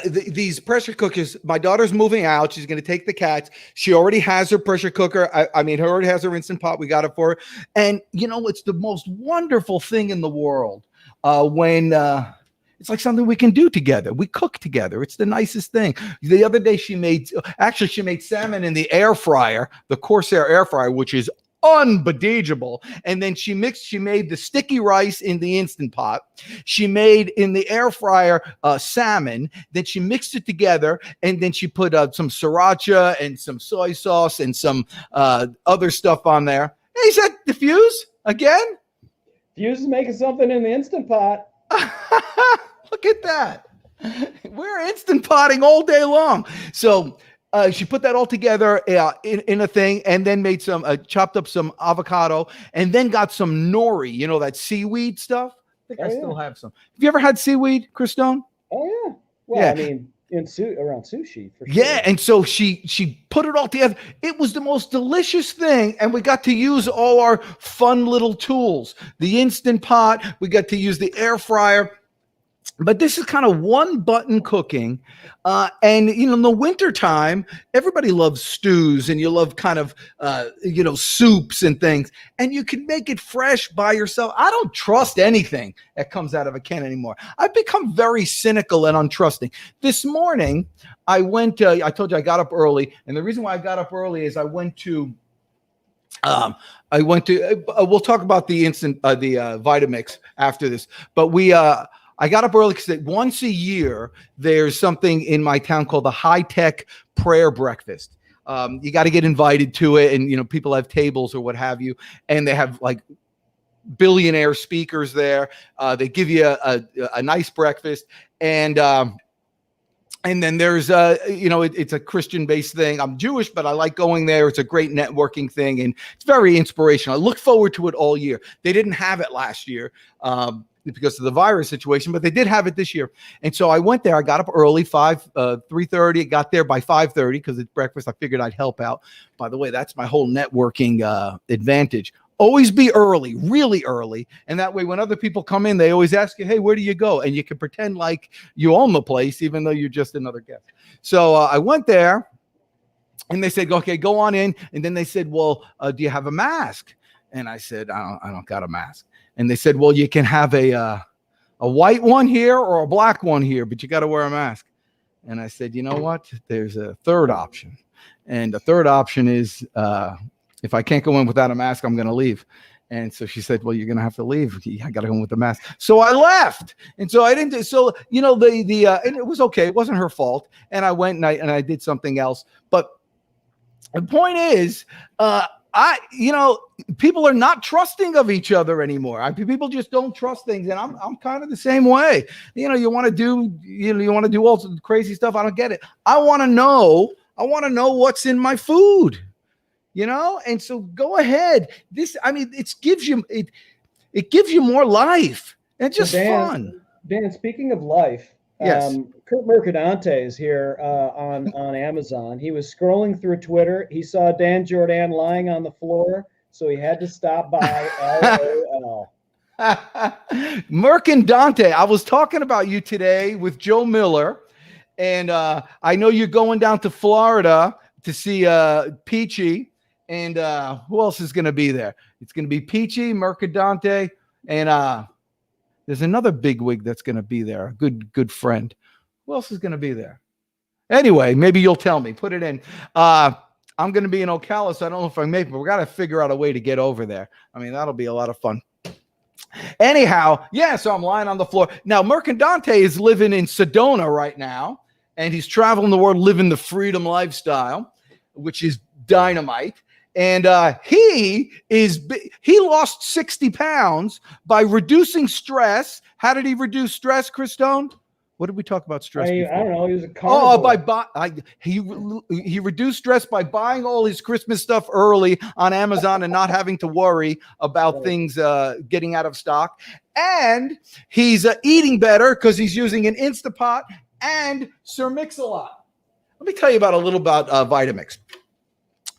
these pressure cookers, my daughter's moving out. She's going to take the cats. She already has her pressure cooker. I mean, her already has her Instant Pot. We got it for her. And, you know, it's the most wonderful thing in the world when it's like something we can do together. We cook together. It's the nicest thing. The other day she made salmon in the air fryer, the Corsair air fryer, which is unbelievable. And then she made the sticky rice in the Instant Pot. She made in the air fryer salmon. Then she mixed it together, and then she put some sriracha and some soy sauce and some other stuff on there. Hey, is that the Fuse again? Fuse is making something in the Instant Pot. Look at that. We're Instant Potting all day long. So she put that all together in a thing, and then made chopped up some avocado, and then got some nori, you know, that seaweed stuff. I think I still have some. Have you ever had seaweed, Christone? Oh, yeah. Well, yeah. I mean, around sushi. For sure. Yeah, and so she put it all together. It was the most delicious thing, and we got to use all our fun little tools. The Instant Pot, we got to use the air fryer. But this is kind of one button cooking. And, you know, in the wintertime, everybody loves stews, and you love kind of, you know, soups and things. And you can make it fresh by yourself. I don't trust anything that comes out of a can anymore. I've become very cynical and untrusting. This morning, I went, I told you I got up early. And the reason why I got up early is I went to, we'll talk about the Vitamix after this. But I got up early because once a year, there's something in my town called the high-tech prayer breakfast. You got to get invited to it, and, you know, people have tables or what have you, and they have like billionaire speakers there. They give you a nice breakfast, and then there's you know, it's a Christian-based thing. I'm Jewish, but I like going there. It's a great networking thing, and it's very inspirational. I look forward to it all year. They didn't have it last year. Because of the virus situation, but they did have it this year. And so I went there. I got up early, 3:30. Got there by 5:30 because it's breakfast. I figured I'd help out. By the way, that's my whole networking advantage. Always be early, really early. And that way, when other people come in, they always ask you, hey, where do you go? And you can pretend like you own the place, even though you're just another guest. So I went there, and they said, okay, go on in. And then they said, well, do you have a mask? And I said, I don't got a mask. And they said, well, you can have a white one here or a black one here, but you got to wear a mask. And I said, you know what? There's a third option. And the third option is if I can't go in without a mask, I'm going to leave. And so she said, well, you're going to have to leave. I got to go in with the mask. So I left. And so I didn't. So, you know, and it was okay. It wasn't her fault. And I went and I did something else. But the point is, you know, people are not trusting of each other anymore. People just don't trust things, and I'm kind of the same way. You know, you want to do all sorts of crazy stuff. I don't get it. I want to know what's in my food. You know, and so go ahead. It gives you more life and just fun. Dan, speaking of life. Yes. Kurt Mercadante is here on Amazon. He was scrolling through Twitter. He saw Dan Jordan lying on the floor, so he had to stop by. LOL. Mercadante, I was talking about you today with Joe Miller, and I know you're going down to Florida to see Peachy, and who else is going to be there? It's going to be Peachy, Mercadante, and there's another bigwig that's going to be there, a good friend. Who else is going to be there? Anyway, maybe you'll tell me. Put it in. I'm going to be in Ocala, so I don't know if I make it, but we got to figure out a way to get over there. I mean, that'll be a lot of fun. Anyhow, yeah, so I'm lying on the floor. Now, Mercadante is living in Sedona right now, and he's traveling the world living the freedom lifestyle, which is dynamite. And he lost 60 pounds by reducing stress. How did he reduce stress, Christone? What did we talk about stress I before? don't know. He was a carnivore. He reduced stress by buying all his Christmas stuff early on Amazon and not having to worry about things getting out of stock. And he's eating better because he's using an Instapot and Sir Mix-a-Lot. Let me tell you a little about Vitamix.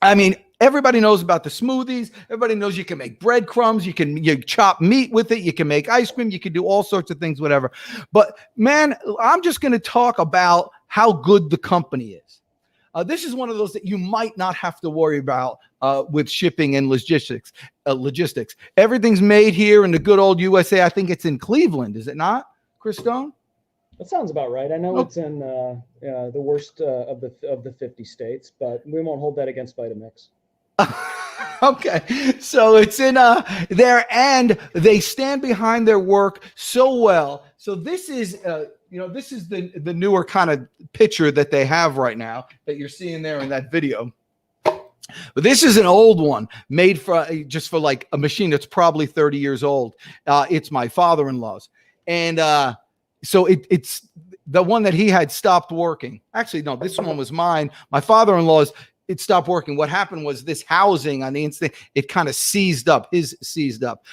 I mean, everybody knows about the smoothies. Everybody knows you can make breadcrumbs. You chop meat with it. You can make ice cream. You can do all sorts of things, whatever. But man, I'm just going to talk about how good the company is. This is one of those that you might not have to worry about with shipping and logistics. Everything's made here in the good old USA. I think it's in Cleveland, is it not, Chris Stone? That sounds about right. I know it's in the worst of the 50 states, but we won't hold that against Vitamix. Okay, so it's in there, and they stand behind their work so well. So this is this is the newer kind of picture that they have right now that you're seeing there in that video. But this is an old one made for like a machine that's probably 30 years old. It's my father-in-law's, and so it's the one that he had stopped working. Actually, no, this one was mine. My father-in-law's, it stopped working. What happened was this housing on the instant, it kind of seized up.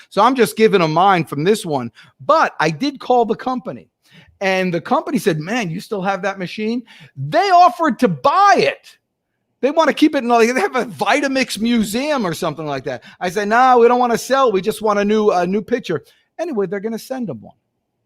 So I'm just giving him mine from this one. But I did call the company. And the company said, man, you still have that machine? They offered to buy it. They want to keep it in, like, they have a Vitamix museum or something like that. I said, no, we don't want to sell. We just want a new picture. Anyway, they're going to send them one.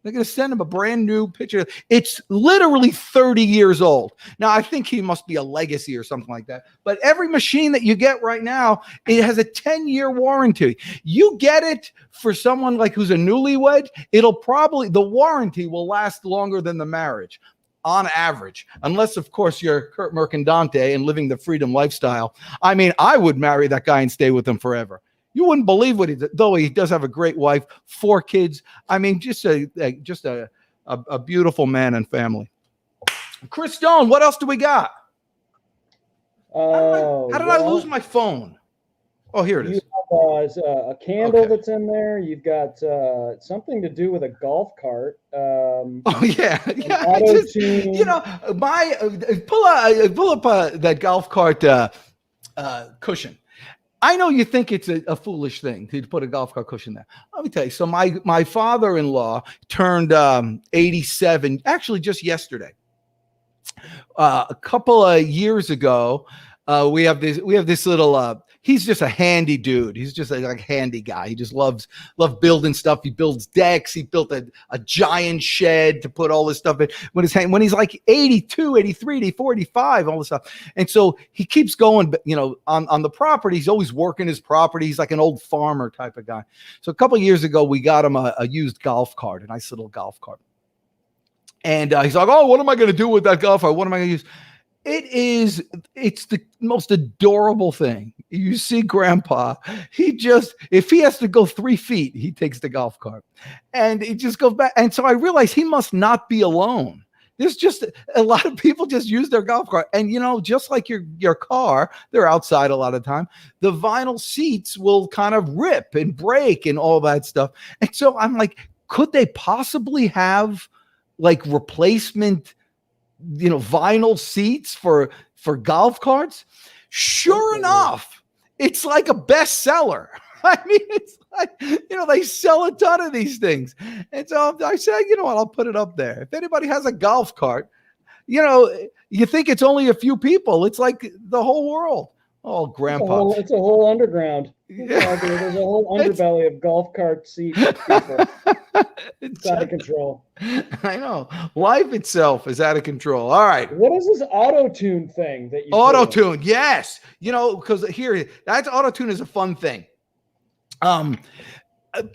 They're going to send him a brand new picture. It's literally 30 years old. Now, I think he must be a legacy or something like that. But every machine that you get right now, it has a 10-year warranty. You get it for someone like who's a newlywed, the warranty will last longer than the marriage on average. Unless, of course, you're Kurt Mercandante and living the freedom lifestyle. I mean, I would marry that guy and stay with him forever. You wouldn't believe what he did, though he does have a great wife, 4 kids. I mean, just a beautiful man and family. Chris Stone, what else do we got? How did I lose my phone? Oh, here it is. You have a candle that's in there. You've got something to do with a golf cart. Oh yeah. Auto-tune. Pull up that golf cart cushion. I know you think it's a foolish thing to put a golf cart cushion there. Let me tell you. So my father-in-law turned 87, actually just yesterday. A couple of years ago, we have this little. He's just a handy dude. He's just a handy guy. He just loves building stuff. He builds decks. He built a giant shed to put all this stuff in. When he's like 82, 83, 84, 85, all this stuff. And so he keeps going, on the property. He's always working his property. He's like an old farmer type of guy. So a couple of years ago, we got him a used golf cart, a nice little golf cart. And he's like, oh, what am I going to do with that golf cart? What am I going to use? It's the most adorable thing. You see Grandpa, if he has to go 3 feet, he takes the golf cart and he just goes back. And so I realized he must not be alone. There's just a lot of people just use their golf cart. And, just like your car, they're outside a lot of time. The vinyl seats will kind of rip and break and all that stuff. And so I'm like, could they possibly have like replacement vinyl seats for golf carts? Sure enough, it's like a bestseller. I mean, it's like, they sell a ton of these things. And so I said, you know what, I'll put it up there. If anybody has a golf cart, you think it's only a few people. It's like the whole world. Oh, Grandpa. It's a whole underground. Yeah. There's a whole underbelly of golf cart seat people. It's out of control. I know. Life itself is out of control. All right. What is this auto-tune thing that you auto-tune? Yes. Because that's auto-tune is a fun thing.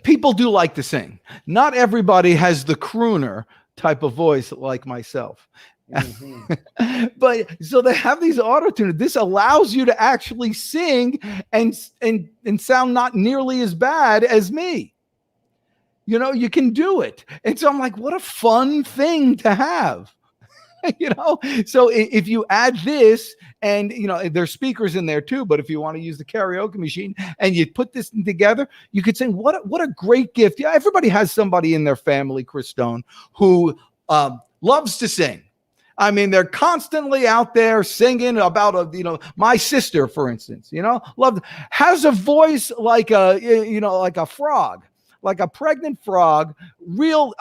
People do like to sing. Not everybody has the crooner type of voice like myself. Mm-hmm. But so they have these auto-tune. This allows you to actually sing and sound not nearly as bad as me. You can do it. And so I'm like, what a fun thing to have. So if you add this and, there's speakers in there too, but if you want to use the karaoke machine and you put this together, you could sing, what a great gift. Yeah, everybody has somebody in their family, Chris Stone, who loves to sing. I mean, they're constantly out there singing about my sister, for instance, has a voice like a frog, like a pregnant frog, real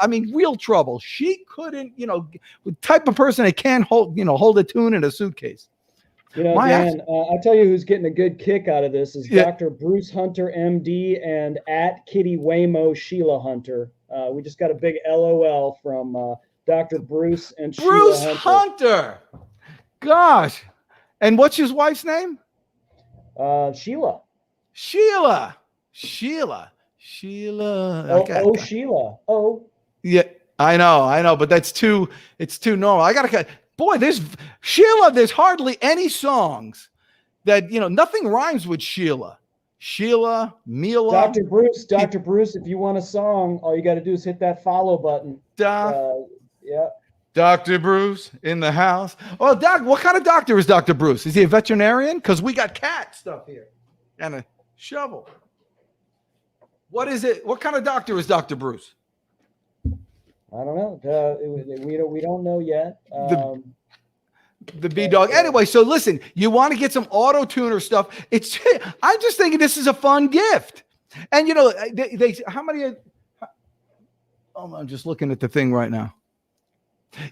trouble. She couldn't, the type of person that can't hold a tune in a suitcase. Dan, I'll tell you who's getting a good kick out of this is Dr. Bruce Hunter, MD, and at Kitty Waymo Sheila Hunter. We just got a big LOL from Dr. Bruce and Bruce Sheila Hunter. Gosh. And what's his wife's name? Sheila. Sheila. Oh, Sheila. Oh. Yeah, I know, but it's too normal. There's hardly any songs that, nothing rhymes with Sheila. Sheila, Mila. Dr. Bruce, if you want a song, all you got to do is hit that follow button. Yeah. Dr. Bruce in the house. Oh, Doc, what kind of doctor is Dr. Bruce? Is he a veterinarian? Because we got cat stuff here and a shovel. What is it? What kind of doctor is Dr. Bruce? I don't know. We don't know yet. The B-Dog. Anyway, so listen, you want to get some auto-tuner stuff. I'm just thinking this is a fun gift. And, how many... I'm just looking at the thing right now.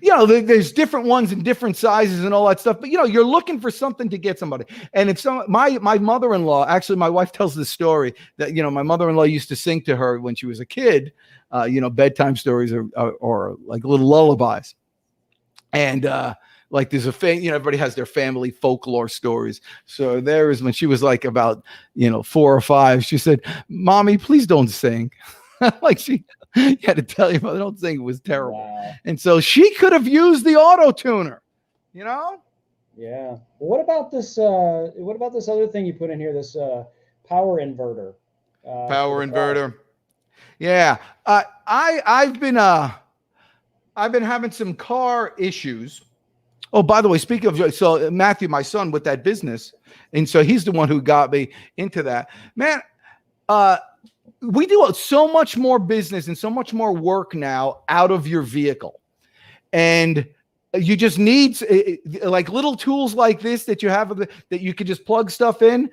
There's different ones in different sizes and all that stuff. But, you're looking for something to get somebody. And if my mother-in-law, actually, my wife tells this story that, my mother-in-law used to sing to her when she was a kid, bedtime stories or like little lullabies. And like there's everybody has their family folklore stories. So there is when she was like about, 4 or 5, she said, "Mommy, please don't sing." Like she had to tell you, don't sing. It was terrible. Wow. And so she could have used the auto tuner, Yeah. What about this other thing you put in here? This power inverter. Power inverter. Yeah. I've been having some car issues. Oh, by the way, speaking of, so Matthew, my son, with that business, and so he's the one who got me into that. Man, we do so much more business and so much more work now out of your vehicle. And you just need like little tools like this that you have that you can just plug stuff in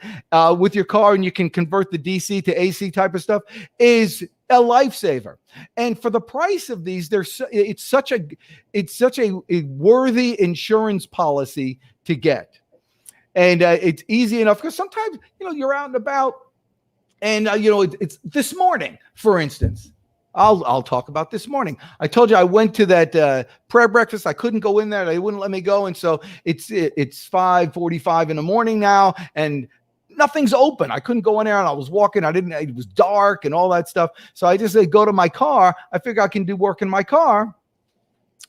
with your car, and you can convert the DC to AC type of stuff is a lifesaver. And for the price of these, it's such a worthy insurance policy to get. And it's easy enough because sometimes, you're out and about and, it's this morning, for instance. I'll talk about this morning. I told you I went to that prayer breakfast. I couldn't go in there. They wouldn't let me go. And so it's 5:45 in the morning now, and nothing's open. I couldn't go in there, and I was walking. It was dark and all that stuff. So I just go to my car. I figure I can do work in my car.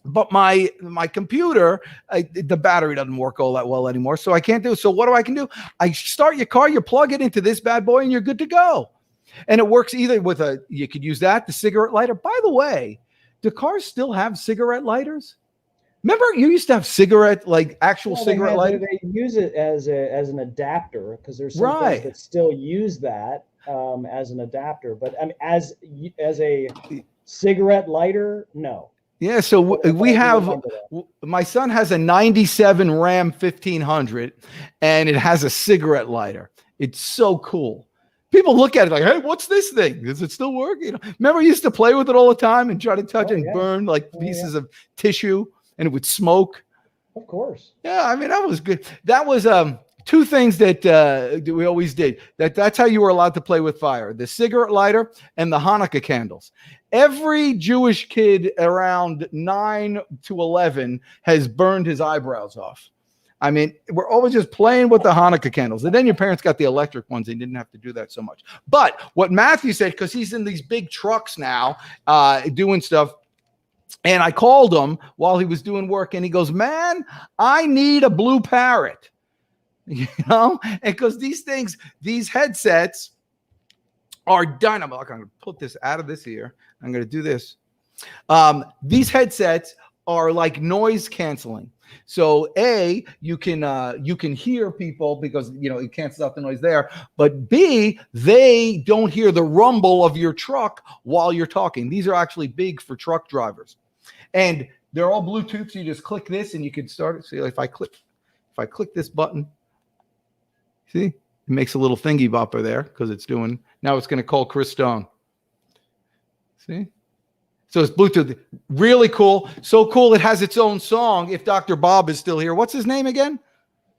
But my computer, the battery doesn't work all that well anymore. So I can't do it. So what I can do? I start your car, you plug it into this bad boy, and you're good to go. And it works either with you could use the cigarette lighter. By the way, do cars still have cigarette lighters? Remember, you used to have actual cigarette lighters? They use it as an adapter because there's some things that still use that as an adapter. But I mean, as a cigarette lighter, no. Yeah, so we have, my son has a 97 Ram 1500, and it has a cigarette lighter. It's so cool. People look at it like, hey, what's this thing? Does it still work? Remember, you used to play with it all the time and try to touch it and burn like pieces of tissue, and it would smoke. Of course. Yeah, I mean, that was good. That was two things that we always did. That's how you were allowed to play with fire: the cigarette lighter and the Hanukkah candles. Every Jewish kid around 9 to 11 has burned his eyebrows off. I mean, we're always just playing with the Hanukkah candles. And then your parents got the electric ones. They didn't have to do that so much. But what Matthew said, because he's in these big trucks now doing stuff, and I called him while he was doing work, and he goes, "Man, I need a Blue Parrot." And because these headsets are dynamite. I'm going to put this out of this ear. I'm going to do this. These headsets are like noise canceling. So you can hear people because it cancels out the noise there, but B, they don't hear the rumble of your truck while you're talking. These are actually big for truck drivers. And They're all Bluetooth. So you just click this and you can start it. See, if I click this button, see, it makes a little thingy bopper there because it's doing. Now it's going to call Chris Stone. See, so it's Bluetooth. Really cool. So cool. It has its own song. If Dr. Bob is still here, what's his name again?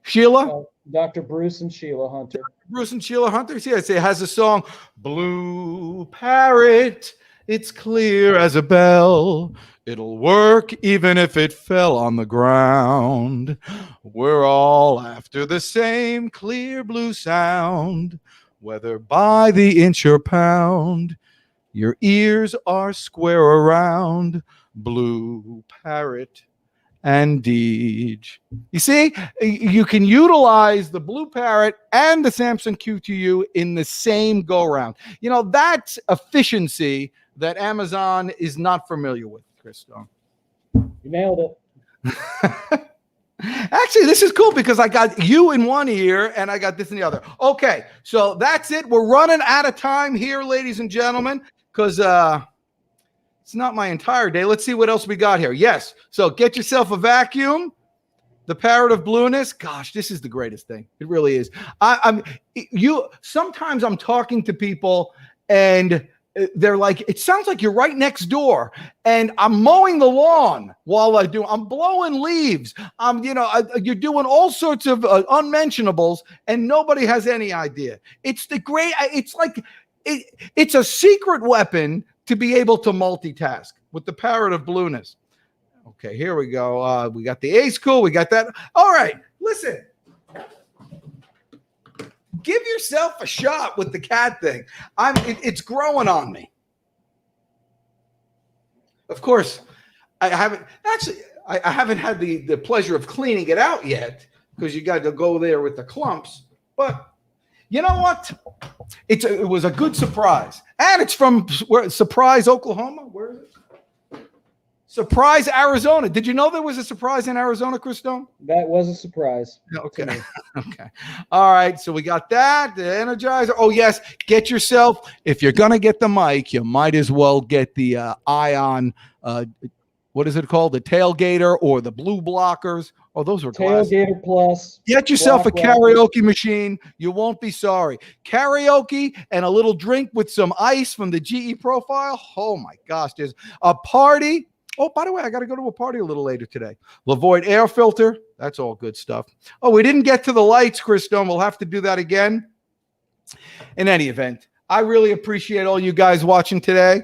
Sheila. Dr. Bruce and Sheila Hunter. Bruce and Sheila Hunter. Yes, it has a song, Blue Parrot. It's clear as a bell. It'll work even if it fell on the ground. We're all after the same clear blue sound, whether by the inch or pound. Your ears are square around. Blue Parrot and Deej. You see, you can utilize the Blue Parrot and the Samsung Q2U in the same go-round. You know, that's efficiency that Amazon is not familiar with, Chris Stone. You nailed it. Actually, this is cool because I got you in one ear and I got this in the other. Okay, so that's it. We're running out of time here, ladies and gentlemen, because it's not my entire day. Let's see what else we got here. Yes, so get yourself a vacuum. The Parrot of Blueness. Gosh, this is the greatest thing. It really is. Sometimes I'm talking to people and they're like, it sounds like you're right next door, and I'm mowing the lawn while I'm blowing leaves. You're doing all sorts of unmentionables, and nobody has any idea. It's it's a secret weapon to be able to multitask with the Parrot of Blueness. Okay, here we go. We got the Ace Cool. We got that. All right, listen. Give yourself a shot with the cat thing. It's growing on me. Of course, I haven't had the pleasure of cleaning it out yet because you got to go there with the clumps. But you know what? It was a good surprise, and it's from Surprise, Oklahoma. Where is it? Surprise, Arizona. Did you know there was a surprise in Arizona, Chris Stone? That was a surprise. Okay. Okay. All right. So we got that. The Energizer. Oh, yes. Get yourself, if you're going to get the mic, you might as well get the Ion, what is it called? The Tailgater or the Blue Blockers. Oh, those are glasses. Tailgater Plus. Get yourself a karaoke machine. You won't be sorry. Karaoke and a little drink with some ice from the GE Profile. Oh, my gosh. There's a party. Oh, by the way, I got to go to a party a little later today. Lavoid air filter. That's all good stuff. Oh, we didn't get to the lights, Chris Stone. We'll have to do that again. In any event, I really appreciate all you guys watching today,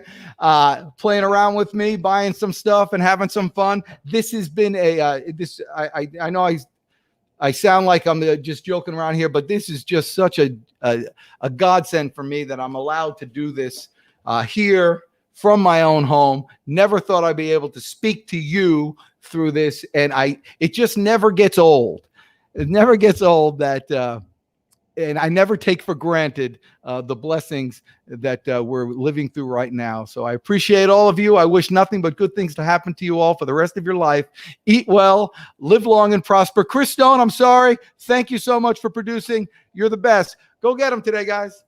playing around with me, buying some stuff and having some fun. This has been I know I sound like I'm just joking around here, but this is just such a godsend for me that I'm allowed to do this here from my own home. Never thought I'd be able to speak to you through this, and it just never gets old. It never gets old that, and I never take for granted the blessings that we're living through right now. So I appreciate all of you. I wish nothing but good things to happen to you all for the rest of your life. Eat well, live long, and prosper. Chris Stone, I'm sorry. Thank you so much for producing. You're the best. Go get them today, guys.